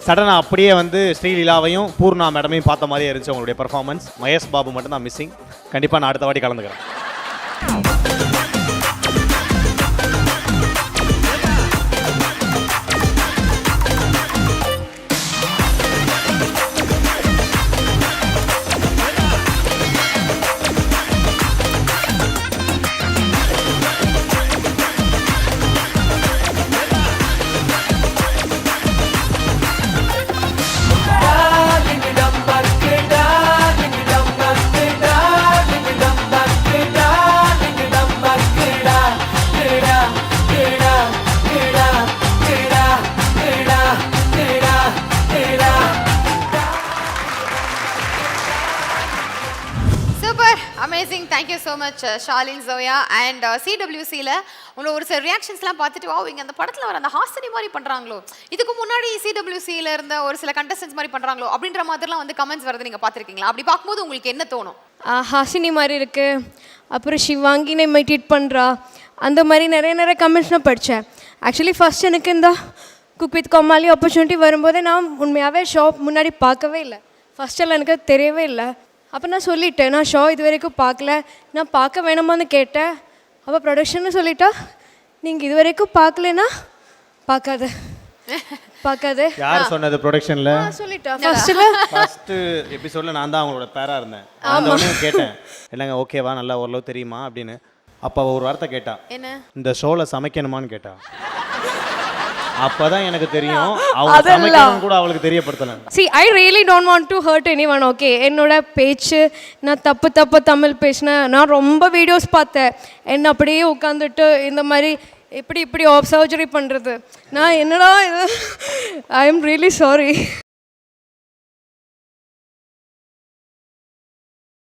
சடனாக அப்படியே வந்து ஸ்ரீலீலாவையும் பூர்ணா மேடமையும் பார்த்த மாதிரியே இருந்துச்சு உங்களுடைய பெர்ஃபார்மன்ஸ். மகேஷ் பாபு மட்டும் தான் மிஸ்ஸிங். கண்டிப்பாக நான் அடுத்த வாட்டி கலந்துக்கிறேன். Amazing. Thank you so much Shalin, Zoya and சிடபிள்யூசியில் உங்களை ஒரு சில ரியாக்ஷன்ஸ்லாம் பார்த்துட்டு இங்கே அந்த படத்தில் வர அந்த ஹாசினி மாதிரி பண்ணுறாங்களோ, இதுக்கு முன்னாடி சிடபிள்யூசியில் இருந்த ஒரு சில கண்டஸ்டன்ஸ் மாதிரி பண்ணுறாங்களோ அப்படின்ற மாதிரிலாம் வந்து கமெண்ட்ஸ் வரது நீங்கள் பார்த்துருக்கீங்களா? அப்படி பார்க்கும்போது உங்களுக்கு என்ன தோணும்? ஹாசினி மாதிரி இருக்குது, அப்புறம் ஷிவாங்கினை மெயிட் பண்ணுறா, அந்த மாதிரி நிறைய கமெண்ட்ஸ் நான் படித்தேன். ஆக்சுவலி ஃபஸ்ட் எனக்கு இந்த குக் வித் கோமாளி ஆப்பர்ச்சுனிட்டி வரும்போதே நான் உண்மையாகவே ஷோ முன்னாடி பார்க்கவே இல்லை. ஃபஸ்ட்டெல்லாம் எனக்கு தெரியவே இல்லை. அப்போ நான் சொல்லிட்டேன், நான் ஷோ இது வரைக்கும் பார்க்கல, நான் பார்க்க வேணுமான்னு கேட்டேன். அப்போ ப்ரொடக்ஷன்னு சொல்லிட்டா, நீங்கள் இது வரைக்கும் பார்க்கலன்னா பார்க்காது. யார் சொன்னது ப்ரொடக்ஷனில்? சொல்லிட்டா ஃபர்ஸ்ட் எபிசோடில் நான் தான் அவங்களோட பேராக இருந்தேன். அந்த உடனே கேட்டேன், என்னங்க ஓகேவா, நல்லா ஓரளவு தெரியுமா அப்படின்னு. அப்போ ஒரு வார்த்தை கேட்டா, என்ன இந்த ஷோவில் சமைக்கணுமான்னு கேட்டா. அப்பதான் எனக்கு தெரியும் அவங்க சமைக்கணும் கூட அவளுக்கு தெரியப்படுத்தல. See, I really don't want to hurt anyone, okay? என்னோட பேச்சு நான் தப்பு தமிழ் பேசினேன். நான் ரொம்ப வீடியோஸ் பார்த்தேன். என்ன அப்படியே உட்காந்துட்டு இந்த மாதிரி இப்படி சர்ஜரி பண்ணுறது, நான் என்னடா இது, I am really sorry.